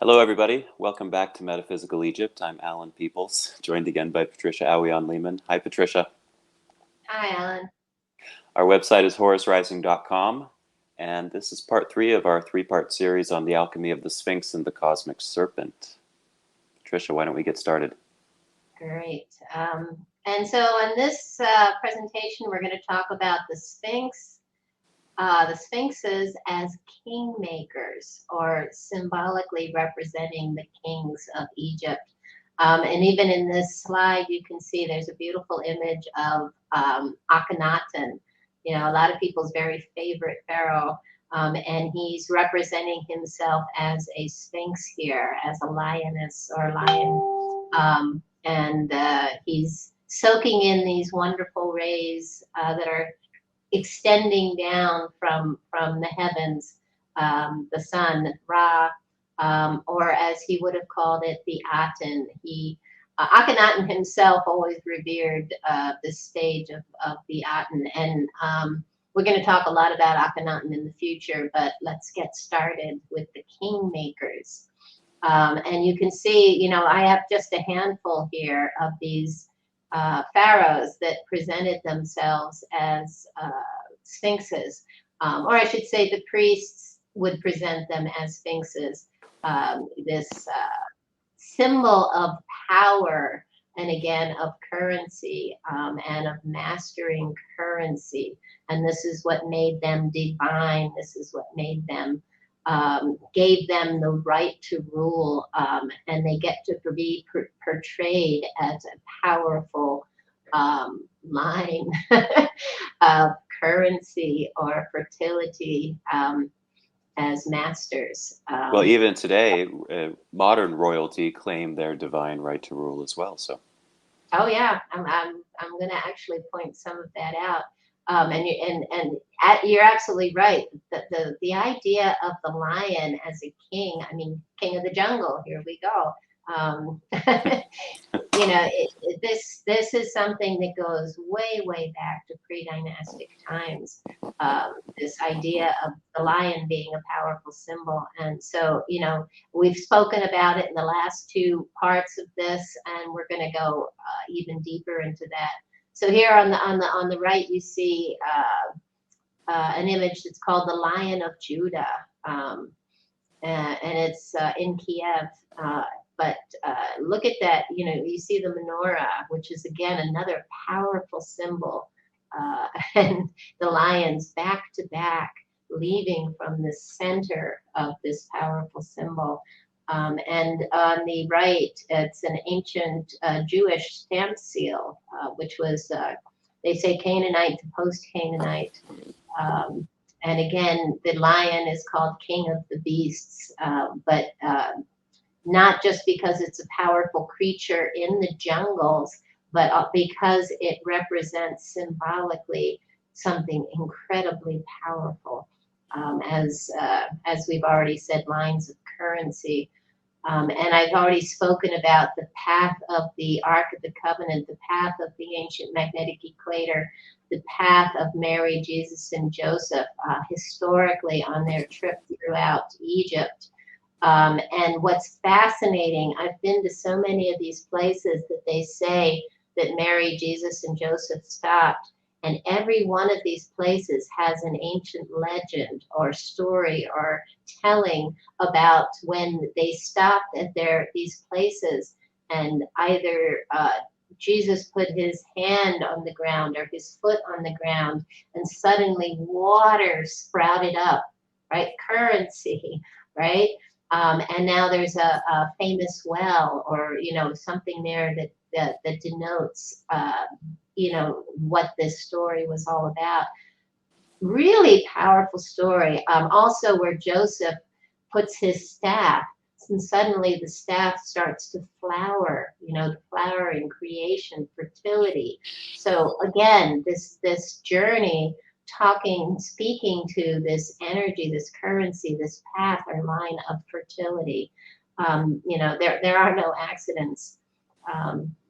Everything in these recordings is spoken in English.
Hello, everybody. Welcome back to Metaphysical Egypt. I'm Allan Peoples, joined again by Patricia Awion-Lehman. Hi, Patricia. Hi, Allan. Our website is horusrising.com, and this is part 3 of our 3-part series on the alchemy of the Sphinx and the cosmic serpent. Patricia, why don't we get started? Great. And so in this presentation, we're going to talk about the Sphinxes as kingmakers, or symbolically representing the kings of Egypt. And even in this slide, you can see there's a beautiful image of Akhenaten, a lot of people's very favorite pharaoh. And he's representing himself as a sphinx here, as a lioness or lion. And he's soaking in these wonderful rays that are extending down from the heavens, the sun, Ra, or as he would have called it, the Aten. Akhenaten himself always revered this stage of the Aten, and we're going to talk a lot about Akhenaten in the future, but let's get started with the kingmakers. And you can see, I have just a handful here of these pharaohs that presented themselves as sphinxes, or I should say the priests would present them as sphinxes. This symbol of power, and again of currency, and of mastering currency. And this is what made them divine. This is what made them gave them the right to rule, and they get to be portrayed as a powerful line of currency or fertility as masters. Well, even today, modern royalty claim their divine right to rule as well. So, oh yeah, I'm going to actually point some of that out. And you're absolutely right. The idea of the lion as a king, I mean, king of the jungle. Here we go. This is something that goes way back to pre-dynastic times. This idea of the lion being a powerful symbol, and so we've spoken about it in the last 2 parts of this, and we're going to go even deeper into that. So here on the right, you see an image that's called the Lion of Judah, and it's in Kiev. But look at that, you see the menorah, which is again another powerful symbol, and the lions back to back, leaving from the center of this powerful symbol. And on the right, it's an ancient Jewish stamp seal, which was, they say, Canaanite to post-Canaanite. And again, the lion is called king of the beasts, but not just because it's a powerful creature in the jungles, but because it represents symbolically something incredibly powerful, as we've already said, lines of currency. And I've already spoken about the path of the Ark of the Covenant, the path of the ancient magnetic equator, the path of Mary, Jesus, and Joseph, historically on their trip throughout Egypt. And what's fascinating, I've been to so many of these places that they say that Mary, Jesus, and Joseph stopped. And every one of these places has an ancient legend or story or telling about when they stopped at these places, and either Jesus put his hand on the ground or his foot on the ground, and suddenly water sprouted up, right? Currency, right? And now there's a famous well, or something there that denotes what this story was all about. Really powerful story. Also where Joseph puts his staff, and suddenly the staff starts to flower, the flowering, creation, fertility. So again, this journey, speaking to this energy, this currency, this path or line of fertility. There are no accidents.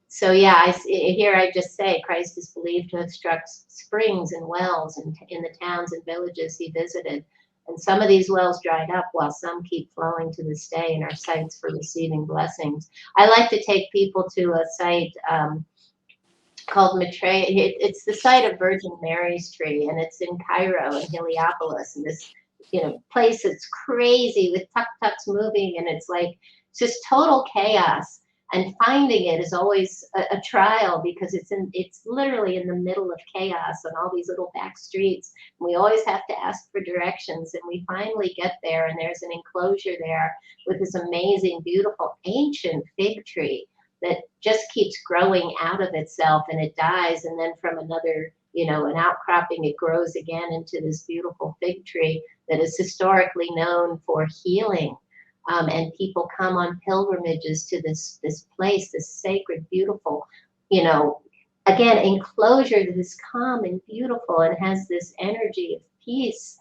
So yeah, here I just say Christ is believed to have struck springs and wells in the towns and villages he visited. And some of these wells dried up while some keep flowing to this day and are sites for receiving blessings. I like to take people to a site called Matra. It's the site of Virgin Mary's tree, and it's in Cairo and Heliopolis, and this place that's crazy with tuk-tuks moving, and it's like just total chaos. And finding it is always a trial because it's literally in the middle of chaos on all these little back streets. And we always have to ask for directions, and we finally get there, and there's an enclosure there with this amazing, beautiful, ancient fig tree that just keeps growing out of itself, and it dies, and then from another, an outcropping, it grows again into this beautiful fig tree that is historically known for healing. And people come on pilgrimages to this place, this sacred, beautiful, again, enclosure that is calm and beautiful and has this energy of peace.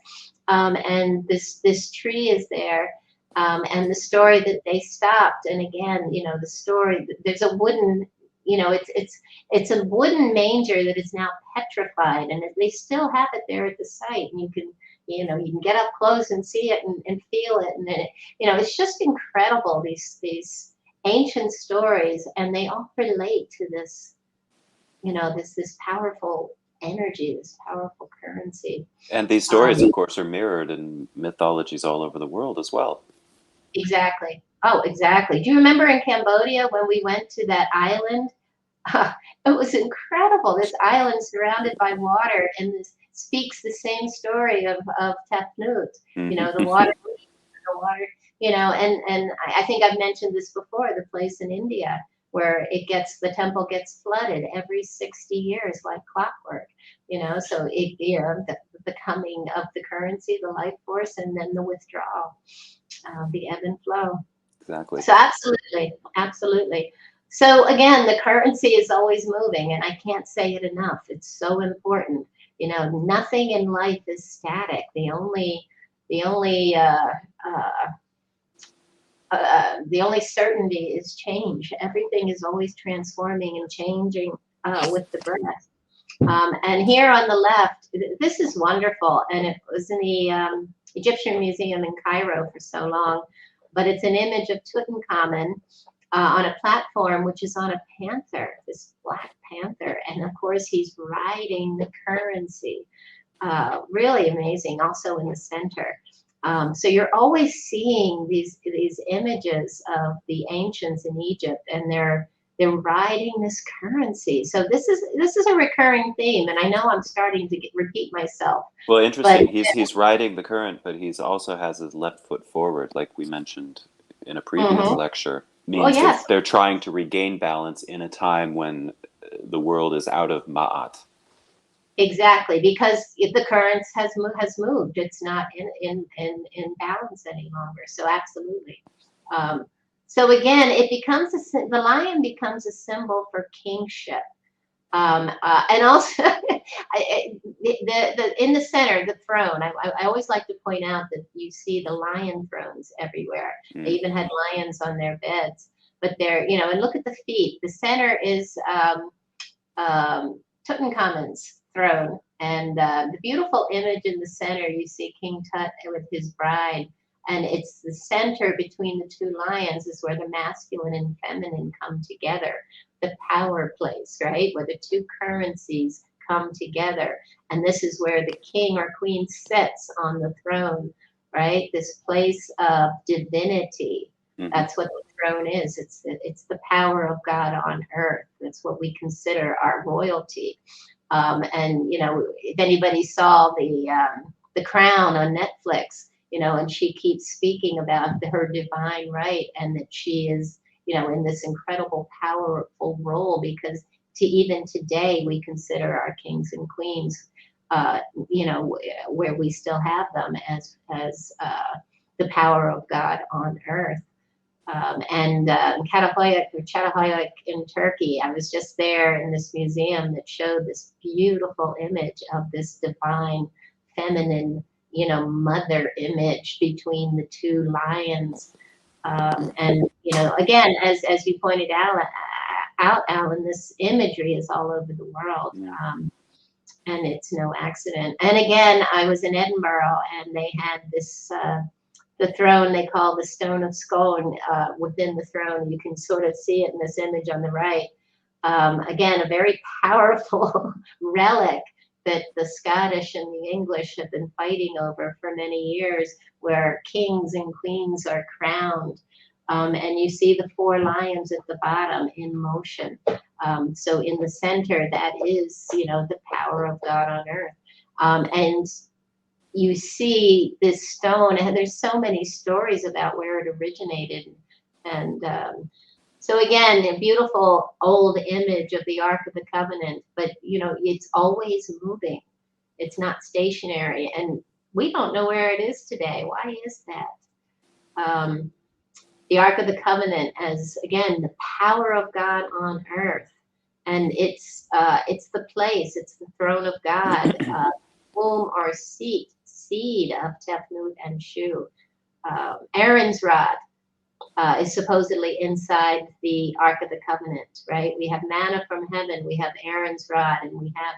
And this tree is there. And the story that they stopped, and again, the story, there's a wooden, it's a wooden manger that is now petrified, and they still have it there at the site, and you can get up close and see it and feel it, and then it's just incredible, these ancient stories, and they all relate to this, this powerful energy, this powerful currency. And these stories, of course, are mirrored in mythologies all over the world as well. Exactly. Oh, exactly. Do you remember in Cambodia when we went to that island? It was incredible. This island surrounded by water, and this speaks the same story of Tefnut. The water, and I think I've mentioned this before. The place in India where the temple gets flooded every 60 years like clockwork. So the coming of the currency, the life force, and then the withdrawal. The ebb and flow. Exactly. So absolutely. So again, the currency is always moving, and I can't say it enough. It's so important. Nothing in life is static. The only certainty is change. Everything is always transforming and changing with the breath. And here on the left, this is wonderful, and it was in the Egyptian Museum in Cairo for so long, but it's an image of Tutankhamun on a platform which is on a panther, this black panther, and of course he's riding the currency. Really amazing, also in the center. So you're always seeing these images of the ancients in Egypt, and they're riding this currency. So this is a recurring theme, and I know I'm starting to repeat myself. Well, interesting. He's riding the current, but he's also has his left foot forward, like we mentioned in a previous lecture. Means they're trying to regain balance in a time when the world is out of ma'at. Exactly, because the currents has moved. It's not in balance any longer. So absolutely. So again, the lion becomes a symbol for kingship, and also in the center, the throne. I always like to point out that you see the lion thrones everywhere. They even had lions on their beds, but they're and look at the feet. The center is Tutankhamun's throne, and the beautiful image in the center, you see King Tut with his bride. And it's the center between the two lions is where the masculine and feminine come together, the power place, right? Where the two currencies come together. And this is where the king or queen sits on the throne, right? This place of divinity. That's what the throne is. It's the power of God on earth. That's what we consider our royalty. And if anybody saw the Crown on Netflix, and she keeps speaking about her divine right, and that she is, in this incredible, powerful role, because even today we consider our kings and queens, where we still have them as the power of God on earth. And Çatalhöyük in Turkey, I was just there in this museum that showed this beautiful image of this divine feminine mother image between the two lions. And, again, as you pointed out, Alan, this imagery is all over the world. and it's no accident. And again, I was in Edinburgh, and they had this, the throne they call the Stone of Scone. Within the throne, you can sort of see it in this image on the right. Again, a very powerful relic that the Scottish and the English have been fighting over for many years, where kings and queens are crowned. And you see the 4 lions at the bottom in motion. So in the center, that is, you know, the power of God on earth. And you see this stone, and there's so many stories about where it originated. And so again, a beautiful old image of the Ark of the Covenant, but you know, it's always moving. It's not stationary, and we don't know where it is today. Why is that? The Ark of the Covenant as, again, the power of God on earth, and it's the place, it's the throne of God, womb or seed of Tefnut and Shu. Aaron's rod is supposedly inside the Ark of the Covenant, right? We have manna from heaven, we have Aaron's rod, and we have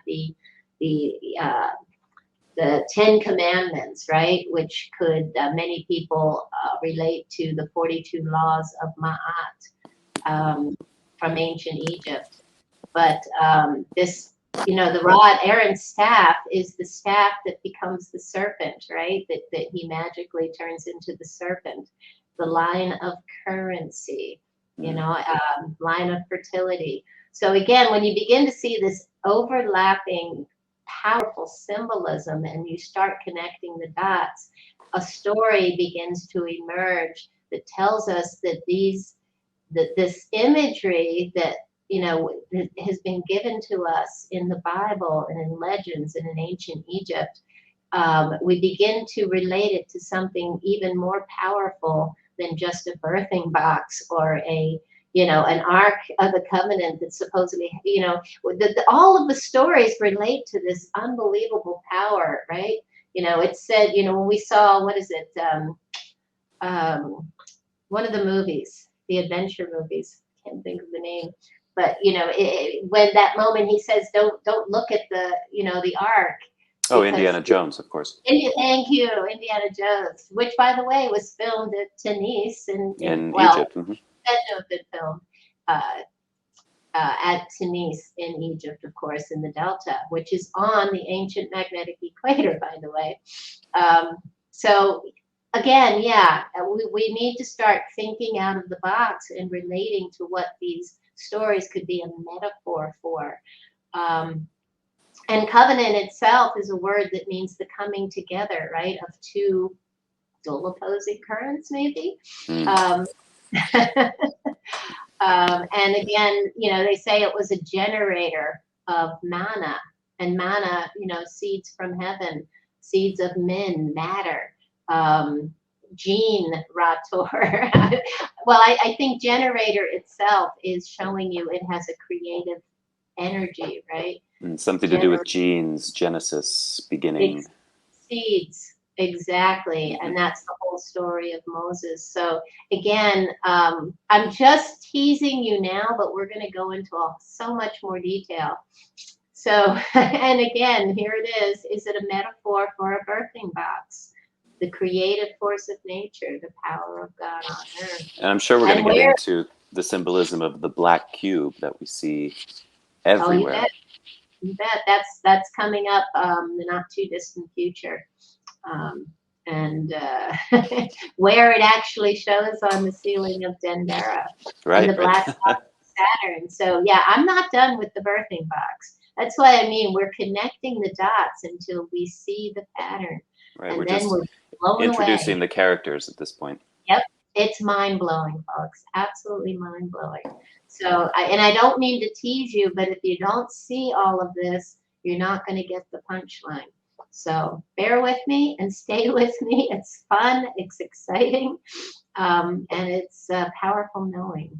the 10 Commandments, right? Which could many people relate to the 42 laws of Ma'at from ancient Egypt. But this, you know, the rod, Aaron's staff, is the staff that becomes the serpent, right? That he magically turns into the serpent. The line of currency, you know, line of fertility. So again, when you begin to see this overlapping powerful symbolism and you start connecting the dots, a story begins to emerge that tells us that this imagery that, you know, has been given to us in the Bible and in legends and in ancient Egypt, we begin to relate it to something even more powerful than just a birthing box or a, you know, an Ark of the Covenant that supposedly, you know, all of the stories relate to this unbelievable power, right? You know, it said, you know, when we saw, what is it, one of the movies, the adventure movies, can't think of the name, but, you know, when that moment he says, don't look at the, you know, the Ark. Oh, Indiana Jones, of course. Thank you, Indiana Jones, which, by the way, was filmed at Tunis in Egypt. Mm-hmm. Said to have been filmed at Tunis in Egypt, of course, in the Delta, which is on the ancient magnetic equator, by the way. So again, yeah, we need to start thinking out of the box and relating to what these stories could be a metaphor for. And covenant itself is a word that means the coming together, right, of 2 dual opposing currents, maybe. And again, you know, they say it was a generator of manna, and manna, you know, seeds from heaven, seeds of men, matter. Gene Rator. Well, I think generator itself is showing you it has a creative energy, right? And something to do with genes, Genesis, beginning. Seeds, exactly. And that's the whole story of Moses. So again, I'm just teasing you now, but we're going to go into so much more detail. So, and again, here it is. Is it a metaphor for a birthing box? The creative force of nature, the power of God on earth. And I'm sure we're going to get into the symbolism of the black cube that we see everywhere. Oh, you bet. You bet. That's coming up in the not too distant future. And where it actually shows on the ceiling of Dendera, right, and the black spot of Saturn. So yeah, I'm not done with the birthing box. That's why I mean we're connecting the dots until we see the pattern. Right, and we're then just we're blown introducing away. the characters at this point. Yep, it's mind-blowing, folks. Absolutely mind-blowing. So, I don't mean to tease you, but if you don't see all of this, you're not going to get the punchline. So bear with me and stay with me. It's fun, it's exciting, and it's powerful knowing.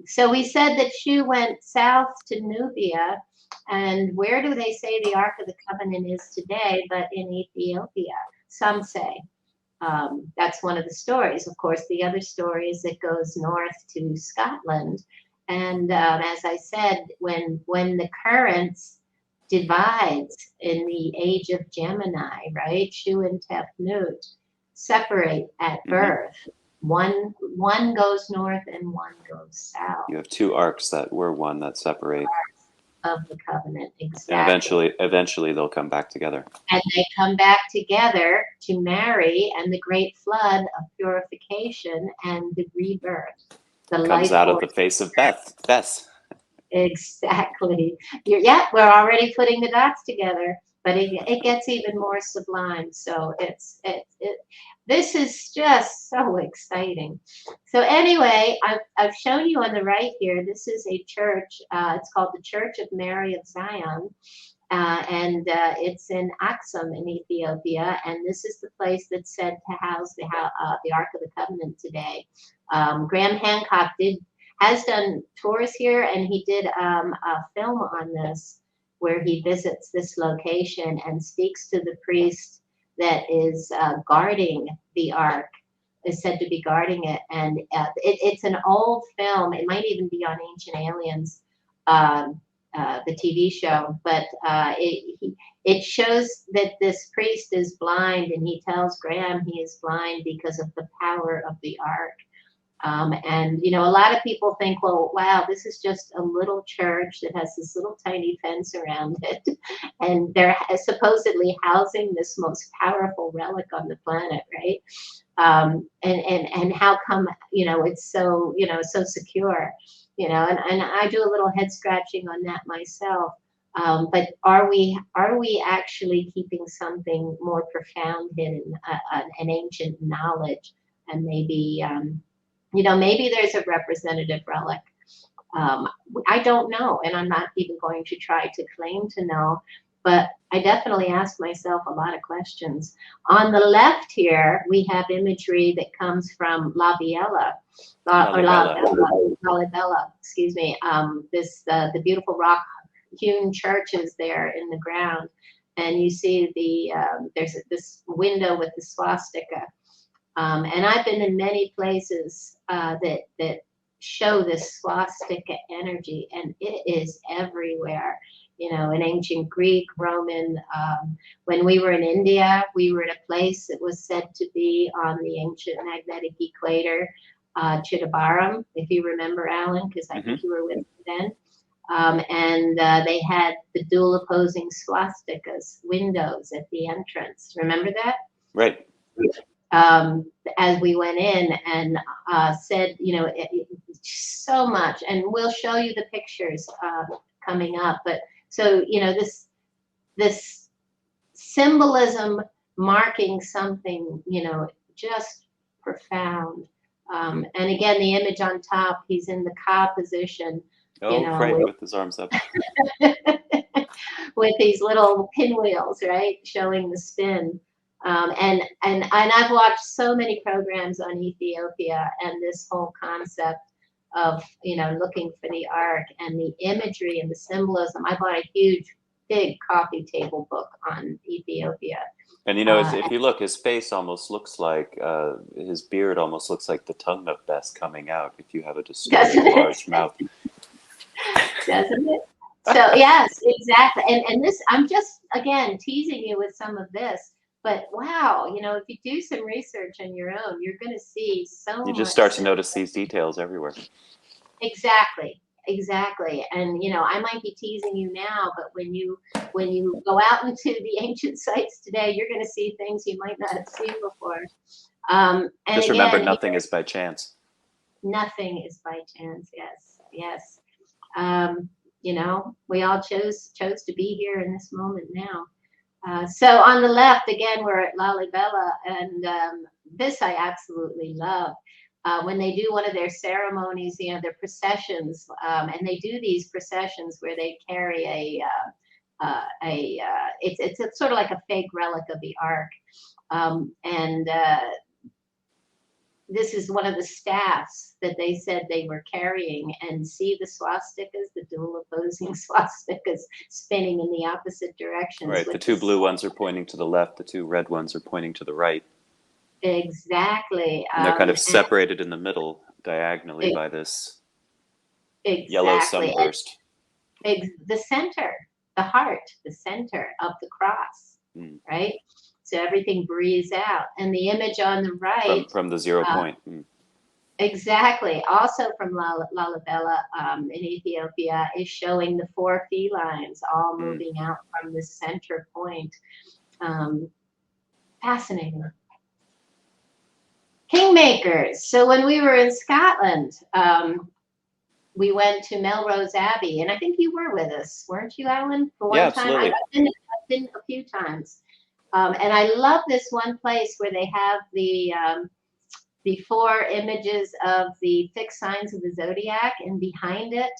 So we said that Shu went south to Nubia, and where do they say the Ark of the Covenant is today but in Ethiopia? Some say. That's one of the stories. Of course, the other story is it goes north to Scotland. And as I said, when the currents divides in the age of Gemini, right? Shu and Tefnut separate at birth. One goes north and one goes south. You have two arcs that were one that separate. Of the covenant, exactly. And eventually they'll come back together. And they come back together to marry, and the great flood of purification and the rebirth. The comes out of the face of Beth. Exactly. Yeah, we're already putting the dots together, but it gets even more sublime. So this is just so exciting. So anyway, I've shown you on the right here. This is a church. It's called the Church of Mary of Zion. And it's in ALCHEMY in Ethiopia, and this is the place that's said to house the Ark of the Covenant today. Graham Hancock has done tours here, and he did a film on this where he visits this location and speaks to the priest that is guarding the Ark, is said to be guarding it. And it's an old film. It might even be on Ancient Aliens, the TV show, but it shows that this priest is blind, and he tells Graham he is blind because of the power of the Ark. And, you know, a lot of people think, well, wow, this is just a little church that has this little tiny fence around it. And they're supposedly housing this most powerful relic on the planet, right? And how come, you know, it's so, you know, so secure, you know, and I do a little head scratching on that myself. But are we actually keeping something more profound hidden, an ancient knowledge, and maybe, you know, maybe there's a representative relic. I don't know, and I'm not even going to try to claim to know, but I definitely ask myself a lot of questions. On the left here, we have imagery that comes from Lalibela, excuse me. The beautiful rock-hewn churches there in the ground, and you see there's this window with the swastika. And I've been in many places that show this swastika energy, and it is everywhere. You know, in ancient Greek, Roman. When we were in India, we were at a place that was said to be on the ancient magnetic equator, Chittabharam, if you remember, Allan, because I think you were with me then. And they had the dual opposing swastikas windows at the entrance. Remember that? Right. As we went in and said, you know, so much, and we'll show you the pictures coming up. But so, you know, this symbolism marking something, you know, just profound. And again, the image on top, he's in the Ka position. Oh, you know, right, with his arms up. With these little pinwheels, right, showing the spin. And I've watched so many programs on Ethiopia and this whole concept of, you know, looking for the Ark and the imagery and the symbolism. I bought a huge, big coffee table book on Ethiopia. And, you know, if you look, his face almost looks like, his beard almost looks like the tongue of Bess coming out if you have a distorted large mouth. Doesn't it? So, yes, exactly. And this, I'm just, again, teasing you with some of this. But wow, you know, if you do some research on your own, you're going to see so much. You just start to notice these details everywhere. Exactly. And, you know, I might be teasing you now, but when you go out into the ancient sites today, you're going to see things you might not have seen before. And just remember, nothing is by chance. Nothing is by chance. Yes. You know, we all chose to be here in this moment now. So on the left, again, we're at Lalibela, and this I absolutely love. When they do one of their ceremonies, you know, their processions, and they do these processions where they carry it's sort of like a fake relic of the Ark, and this is one of the staffs that they said they were carrying, and see the swastikas, the dual opposing swastikas spinning in the opposite directions. Right, the two blue ones are pointing to the left, the two red ones are pointing to the right. Exactly. And they're kind of separated in the middle diagonally by this yellow sunburst. The center, the heart, the center of the cross, right? So everything breathes out. And the image on the right. From the 0 point. Exactly. Also from Lalibela in Ethiopia is showing the 4 felines all moving out from the center point. Fascinating. Kingmakers. So when we were in Scotland, we went to Melrose Abbey, and I think you were with us, weren't you, Allan? For one Yeah, time, absolutely. I've been a few times, and I love this one place where they have the 4 images of the fixed signs of the zodiac, and behind it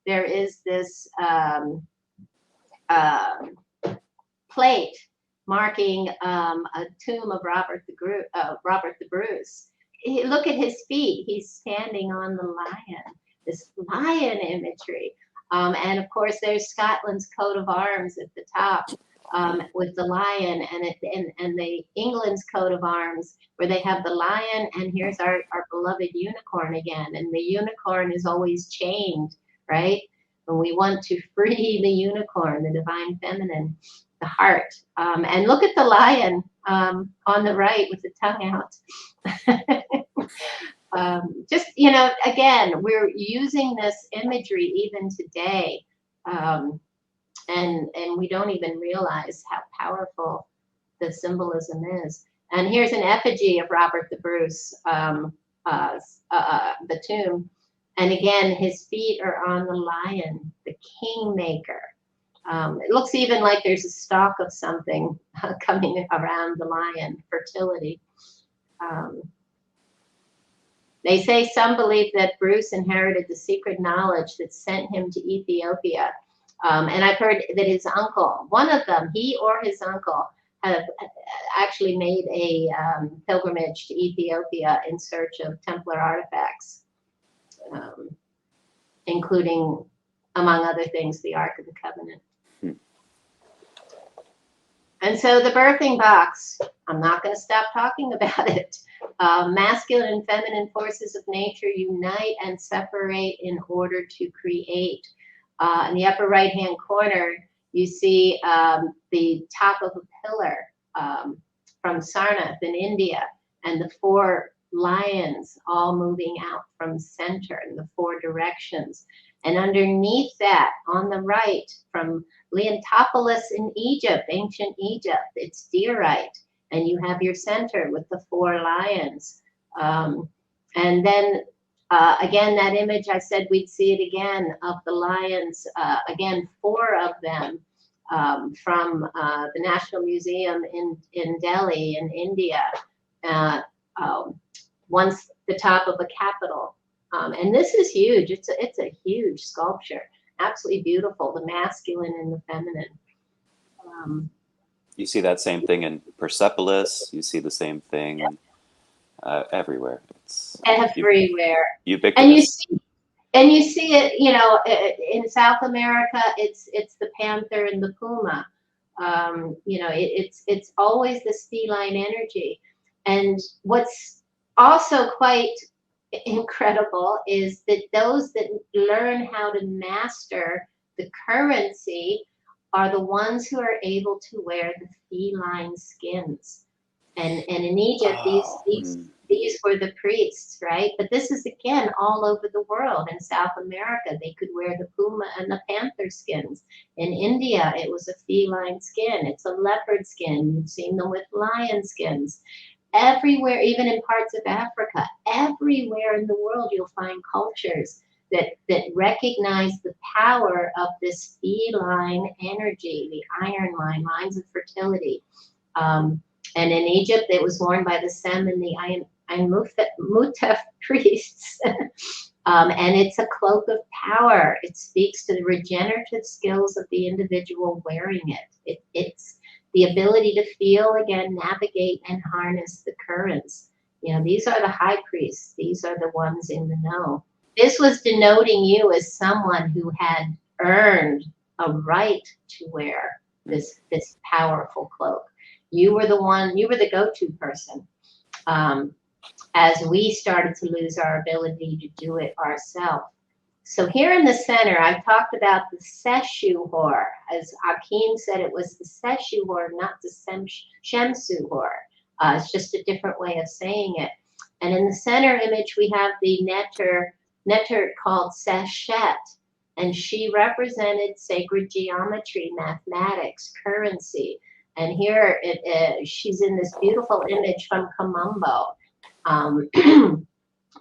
there is this plate marking a tomb of Robert the Bruce. Look at his feet. He's standing on the lion. This lion imagery, and of course there's Scotland's coat of arms at the top with the lion, and the England's coat of arms where they have the lion, and here's our beloved unicorn again, and the unicorn is always chained, right? And we want to free the unicorn, the divine feminine, the heart. And look at the lion on the right with the tongue out. Just, again, we're using this imagery even today, and we don't even realize how powerful the symbolism is. And here's an effigy of Robert the Bruce, the tomb. And again, his feet are on the lion, the kingmaker. It looks even like there's a stalk of something coming around the lion, fertility. They say some believe that Bruce inherited the secret knowledge that sent him to Ethiopia. And I've heard that his uncle, one of them, he or his uncle, have actually made a pilgrimage to Ethiopia in search of Templar artifacts, including, among other things, the Ark of the Covenant. And so the birthing box, I'm not going to stop talking about it. Masculine and feminine forces of nature unite and separate in order to create. In the upper right-hand corner, you see the top of a pillar from Sarnath in India, and the 4 lions all moving out from center in the 4 directions. And underneath that, on the right, from Leontopolis in Egypt, ancient Egypt, it's diorite, and you have your center with the 4 lions. And then again, that image, I said we'd see it again, of the lions, again, 4 of them from the National Museum in Delhi in India, once the top of a capital. And this is huge. It's a huge sculpture. Absolutely beautiful, the masculine and the feminine. You see that same thing in Persepolis. You see the same thing everywhere. It's everywhere. Ubiquitous. And you see it, in South America, it's the panther and the puma. It's always this feline energy. And what's also quite incredible is that those that learn how to master the currency are the ones who are able to wear the feline skins. And in Egypt, these were the priests, right? But this is, again, all over the world. In South America, they could wear the puma and the panther skins. In India, it was a feline skin. It's a leopard skin. You've seen them with lion skins. Everywhere, even in parts of Africa, everywhere in the world, you'll find cultures that recognize the power of this feline energy, the iron line, lines of fertility. And in Egypt, it was worn by the Sem and the Mutef priests. And it's a cloak of power. It speaks to the regenerative skills of the individual wearing it. It's the ability to feel, again, navigate and harness the currents. These are the high priests. These are the ones in the know. This was denoting you as someone who had earned a right to wear this powerful cloak. You were the go-to person. As we started to lose our ability to do it ourselves. So here in the center, I've talked about the Seshuhor. As Akeem said, it was the Seshuhor, not the Shemsuhor. It's just a different way of saying it. And in the center image, we have the netter called Seshet. And she represented sacred geometry, mathematics, currency. And here she's in this beautiful image from Kamumbo.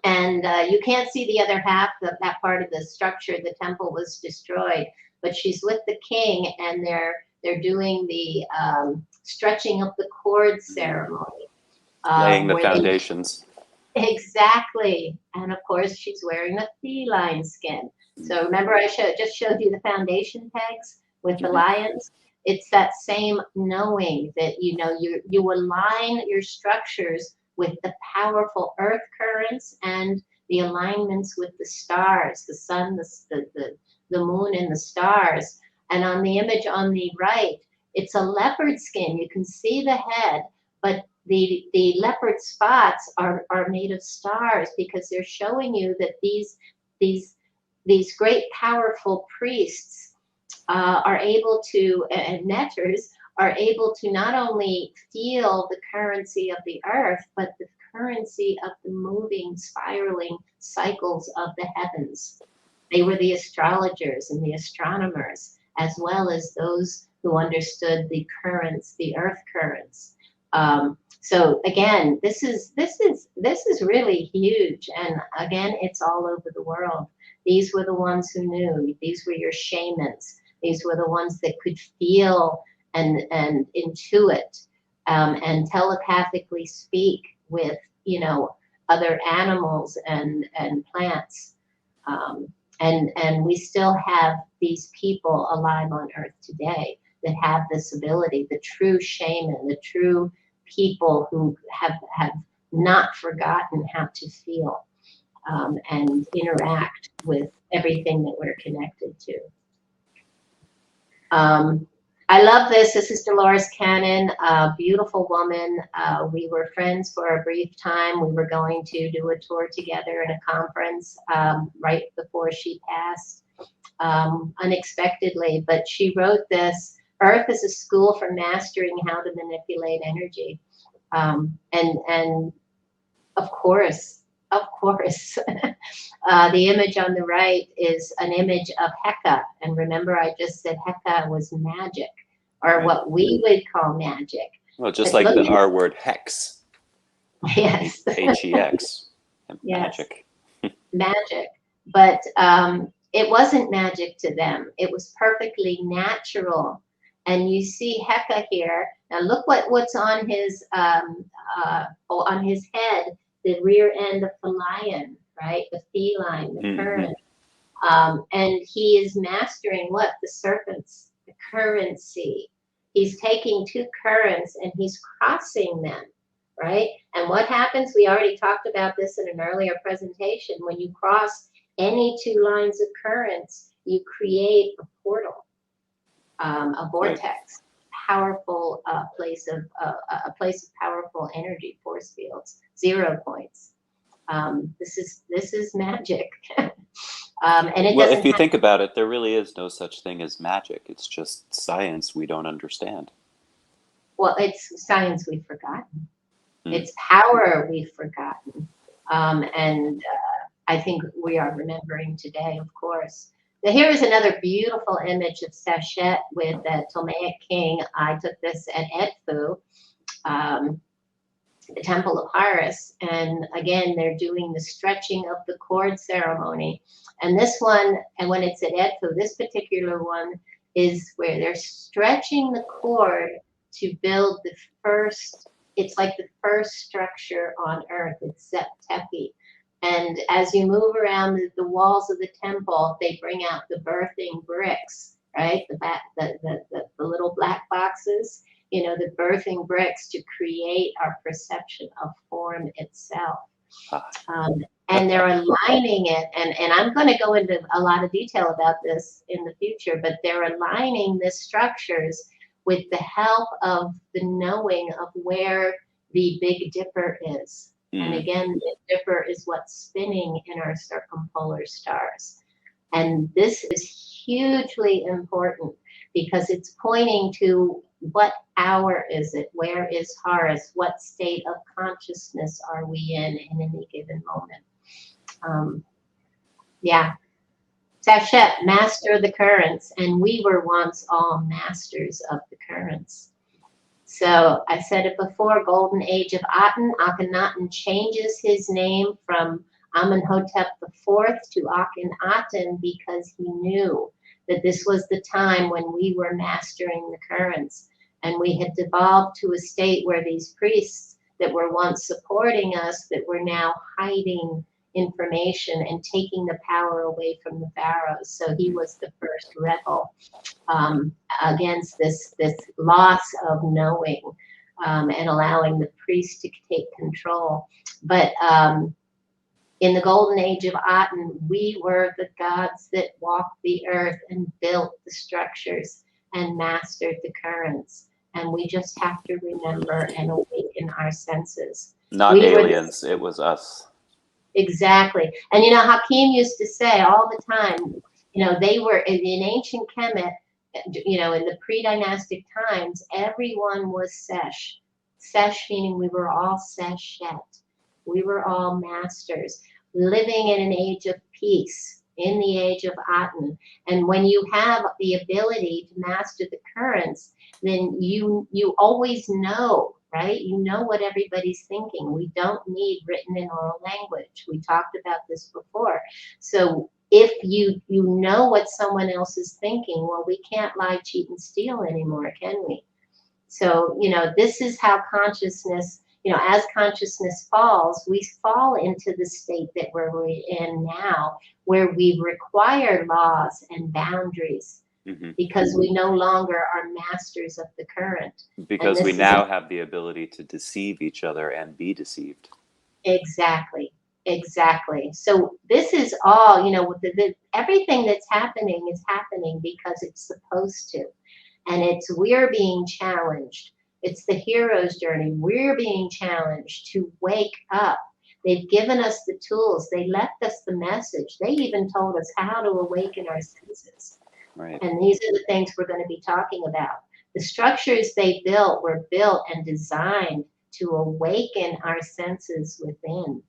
And you can't see the other half, that part of the structure. The temple was destroyed, but she's with the king, and they're doing the stretching of the cord ceremony. Laying the foundations. Exactly. And of course, she's wearing a feline skin. So remember, I just showed you the foundation pegs with the lions. It's that same knowing that, you align your structures with the powerful earth currents and the alignments with the stars, the sun, the moon, and the stars. And on the image on the right, it's a leopard skin. You can see the head, but the leopard spots are made of stars, because they're showing you that these great powerful priests are able to, and netters are able to not only feel the currency of the earth, but the currency of the moving, spiraling cycles of the heavens. They were the astrologers and the astronomers, as well as those who understood the currents, the earth currents. So again, this is really huge, and again, it's all over the world. These were the ones who knew. These were your shamans. These were the ones that could feel and intuit and telepathically speak with other animals and plants. And we still have these people alive on Earth today that have this ability, the true shaman, the true people who have not forgotten how to feel and interact with everything that we're connected to. I love this. This is Dolores Cannon, a beautiful woman. We were friends for a brief time. We were going to do a tour together at a conference right before she passed unexpectedly. But she wrote this, Earth is a school for mastering how to manipulate energy. And of course, the image on the right is an image of Heka. And remember, I just said Heka was magic, or what we would call magic. Well, just like our word hex. Yes. H-E-X. Magic. Yes. Magic. But it wasn't magic to them. It was perfectly natural. And you see Heka here. Now look what's on his head, the rear end of the lion, right? The feline, the current. And he is mastering what? The serpents, the currency. He's taking two currents and he's crossing them, right? And what happens? We already talked about this in an earlier presentation. When you cross any two lines of currents, you create a portal, a vortex, powerful place of powerful energy, force fields, 0 points. This is magic. And it well, if you think about it, there really is no such thing as magic. It's just science we don't understand. Well, it's science we've forgotten. It's power we've forgotten. And I think we are remembering today, of course. Now, here is another beautiful image of Seshet with the Ptolemaic king. I took this at Edfu, the Temple of Horus. And again, they're doing the stretching of the cord ceremony. And this one, and when it's at Edfu, this particular one is where they're stretching the cord to build the first, it's like the first structure on Earth. It's Tepi. And as you move around the walls of the temple, they bring out the birthing bricks, right? The little black boxes, the birthing bricks to create our perception of form itself. And they're aligning it, and I'm going to go into a lot of detail about this in the future, but they're aligning the structures with the help of the knowing of where the Big Dipper is. And again, the Dipper is what's spinning in our circumpolar stars. And this is hugely important because it's pointing to what hour is it? Where is Horus? What state of consciousness are we in any given moment? Yeah. Sachet, master of the currents, and we were once all masters of the currents. So I said it before, Golden Age of Aten, Akhenaten changes his name from Amenhotep IV to Akhenaten because he knew that this was the time when we were mastering the currents. And we had devolved to a state where these priests that were once supporting us, that were now hiding information and taking the power away from the pharaohs. So he was the first rebel against this loss of knowing and allowing the priest to take control. But in the Golden Age of Aten, we were the gods that walked the earth and built the structures and mastered the currents. And we just have to remember and awaken our senses. Not aliens, it was us. Exactly. And you know, Hakim used to say all the time, you know, they were in ancient Kemet, you know, in the pre-dynastic times, everyone was Sesh. Sesh meaning we were all Seshet. We were all masters, living in an age of peace, in the age of Aten. And when you have the ability to master the currents, then you always know, right? You know what everybody's thinking. We don't need written and oral language. We talked about this before. So if you know what someone else is thinking, well, we can't lie, cheat, and steal anymore, can we? So, you know, this is how consciousness, you know, as consciousness falls, we fall into the state that we're in now, where we require laws and boundaries. Mm-hmm. Because we no longer are masters of the current. Because we now have the ability to deceive each other and be deceived. Exactly. Exactly. So this is all, you know, everything that's happening is happening because it's supposed to. And we're being challenged. It's the hero's journey. We're being challenged to wake up. They've given us the tools. They left us the message. They even told us how to awaken our senses. Right. And these are the things we're going to be talking about. The structures they built were built and designed to awaken our senses within,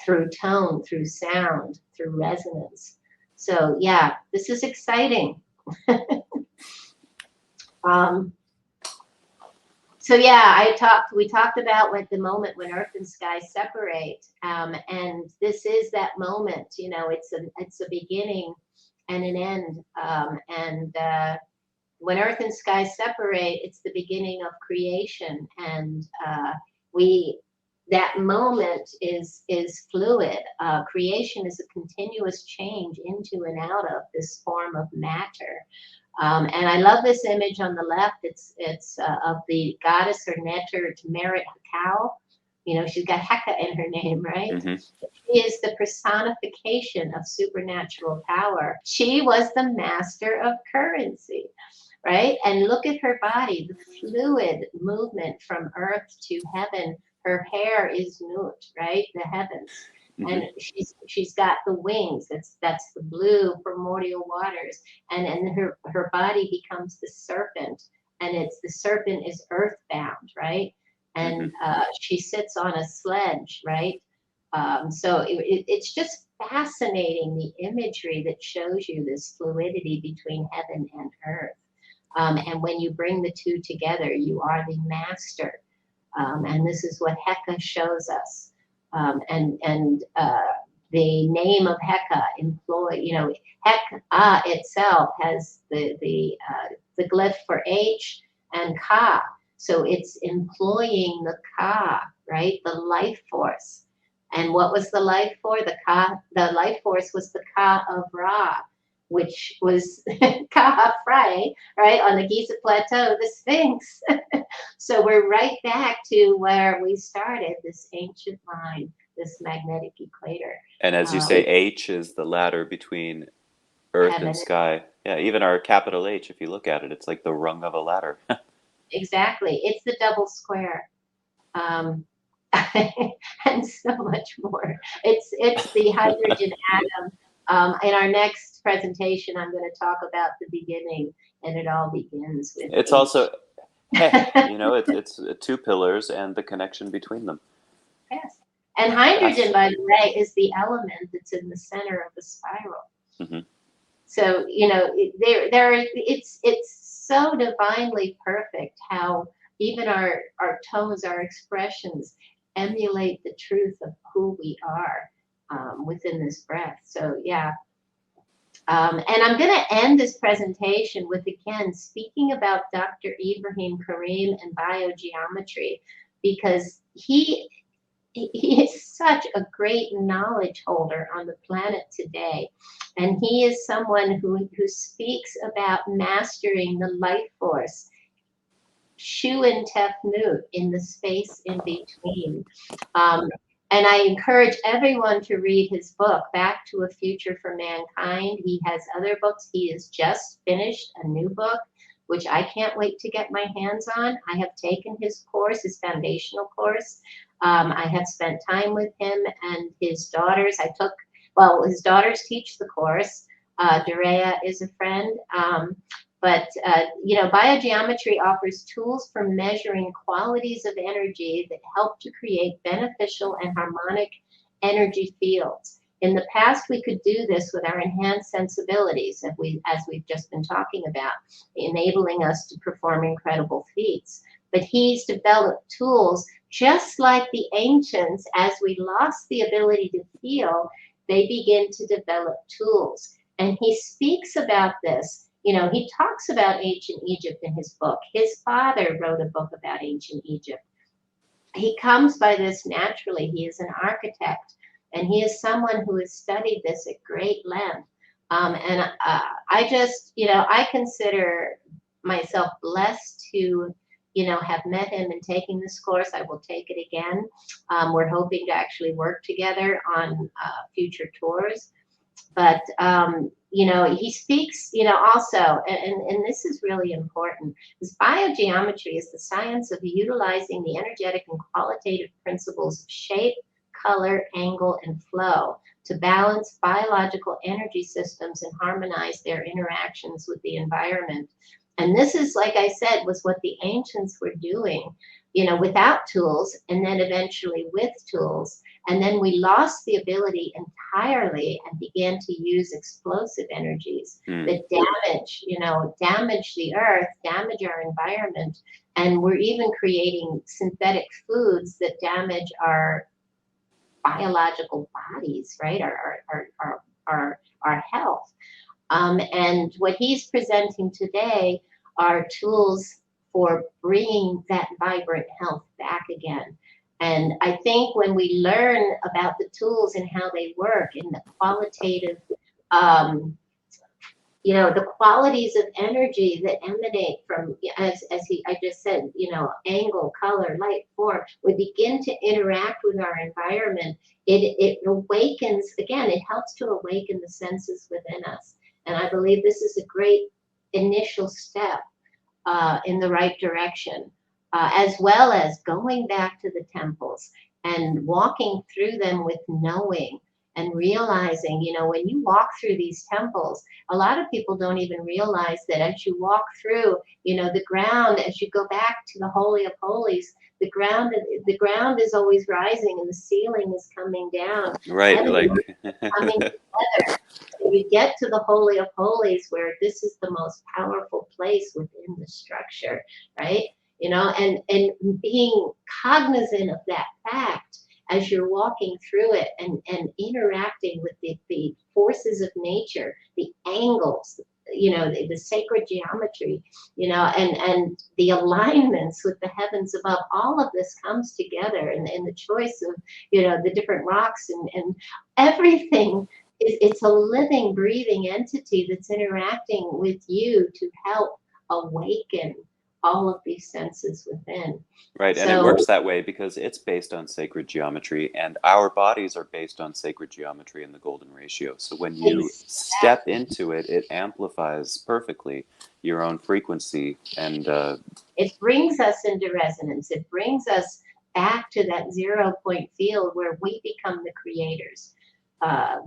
through tone, through sound, through resonance. So yeah, this is exciting. So yeah, we talked about what the moment when earth and sky separate, and this is that moment. You know, it's a beginning and an end, and when earth and sky separate, it's the beginning of creation, and that moment is fluid. Creation is a continuous change into and out of this form of matter. And I love this image on the left. It's of the goddess or Neter Merit Hakau. You know, she's got Heka in her name, right? Mm-hmm. She is the personification of supernatural power. She was the master of currency, right? And look at her body, the fluid movement from earth to heaven. Her hair is Nut, right? The heavens. Mm-hmm. And she's got the wings. That's the blue primordial waters. And her body becomes the serpent. And the serpent is earthbound, right? And she sits on a sledge, right? So it's just fascinating, the imagery that shows you this fluidity between heaven and earth. And when you bring the two together, you are the master. And this is what Heka shows us. The name of Heka Heka itself has the glyph for H and Ka. So it's employing the Ka, right? The life force. And what was the life force? The life force was the Ka of Ra, which was Ka Phrai, right? On the Giza Plateau, the Sphinx. So we're right back to where we started, this ancient line, this magnetic equator. And as you say, H is the ladder between earth and sky. Yeah, even our capital H, if you look at it, it's like the rung of a ladder. Exactly. It's the double square. And so much more. It's the hydrogen atom In our next presentation, I'm going to talk about the beginning, and it all begins with It's H. also, it's two pillars and the connection between them. Yes. And hydrogen, by the way, is the element that's in the center of the spiral. Mm-hmm. So, it's so divinely perfect how even our tones, our expressions emulate the truth of who we are within this breath. So, yeah. And I'm going to end this presentation with, again, speaking about Dr. Ibrahim Karim and biogeometry, because he is such a great knowledge holder on the planet today. And he is someone who speaks about mastering the life force, Shu and Tefnut, in the space in between. And I encourage everyone to read his book, Back to a Future for Mankind. He has other books. He has just finished a new book, which I can't wait to get my hands on. I have taken his course, his foundational course. I have spent time with him and his daughters. His daughters teach the course. Dorea is a friend. Biogeometry offers tools for measuring qualities of energy that help to create beneficial and harmonic energy fields. In the past, we could do this with our enhanced sensibilities, as we've just been talking about, enabling us to perform incredible feats. But he's developed tools just like the ancients. As we lost the ability to feel, they begin to develop tools. And he speaks about this. He talks about ancient Egypt in his book. His father wrote a book about ancient Egypt. He comes by this naturally. He is an architect, and he is someone who has studied this at great length. I consider myself blessed to, have met him and taking this course. I will take it again. We're hoping to actually work together on future tours. But, he speaks, also, and this is really important, this biogeometry is the science of utilizing the energetic and qualitative principles of shape, color, angle, and flow to balance biological energy systems and harmonize their interactions with the environment. And this is, like I said, was what the ancients were doing, without tools, and then eventually with tools. And then we lost the ability entirely and began to use explosive energies that damage the earth, damage our environment. And we're even creating synthetic foods that damage our biological bodies, right? Our health. And what he's presenting today are tools for bringing that vibrant health back again. And I think when we learn about the tools and how they work and the qualitative, the qualities of energy that emanate from, I just said, angle, color, light, form, we begin to interact with our environment. It awakens, again, it helps to awaken the senses within us. And I believe this is a great initial step in the right direction, as well as going back to the temples and walking through them with knowing and realizing, when you walk through these temples, a lot of people don't even realize that as you walk through, the ground, as you go back to the Holy of Holies, the ground is always rising and the ceiling is coming down. Right, coming together. You get to the Holy of Holies, where this is the most powerful place within the structure, right? And being cognizant of that fact as you're walking through it and interacting with the forces of nature, the angles, the sacred geometry, and the alignments with the heavens above, all of this comes together, and the choice of, the different rocks and everything. It's a living, breathing entity that's interacting with you to help awaken all of these senses within. Right, and it works that way because it's based on sacred geometry, and our bodies are based on sacred geometry in the golden ratio. So when you step into it, it amplifies perfectly your own frequency, and it brings us into resonance. It brings us back to that 0 point field where we become the creators.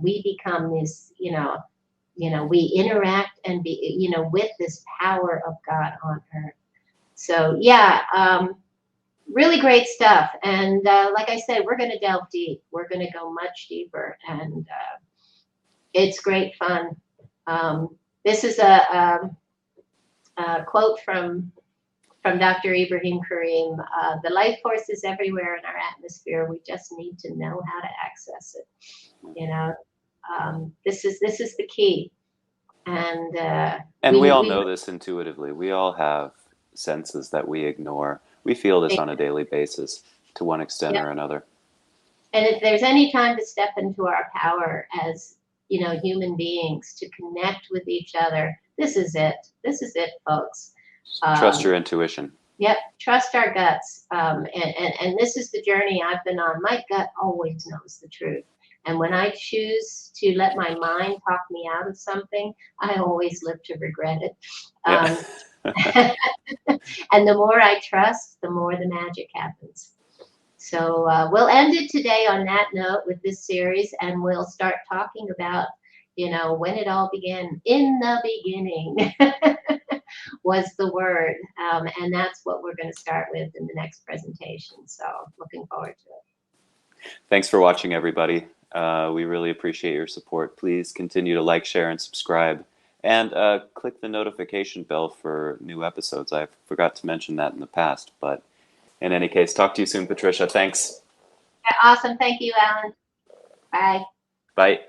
we become this, we interact and be, with this power of God on earth. So yeah, really great stuff. And like I said, we're going to delve deep. We're going to go much deeper, and it's great fun. This is a quote from Dr. Ibrahim Karim. The life force is everywhere in our atmosphere. We just need to know how to access it. This is the key. And we all know this intuitively. We all have senses that we ignore. We feel this on a daily basis to one extent or another. And if there's any time to step into our power as, human beings, to connect with each other, this is it. This is it, folks. Trust your intuition. Yep, trust our guts. And this is the journey I've been on. My gut always knows the truth. And when I choose to let my mind talk me out of something, I always live to regret it. And the more I trust, the more the magic happens. So we'll end it today on that note with this series, and we'll start talking about, when it all began. In the beginning was the word. And that's what we're going to start with in the next presentation. So looking forward to it. Thanks for watching, everybody. We really appreciate your support. Please continue to like, share, and subscribe. And click the notification bell for new episodes. I forgot to mention that in the past, but in any case, talk to you soon, Patricia. Thanks. Awesome. Thank you, Alan. Bye. Bye.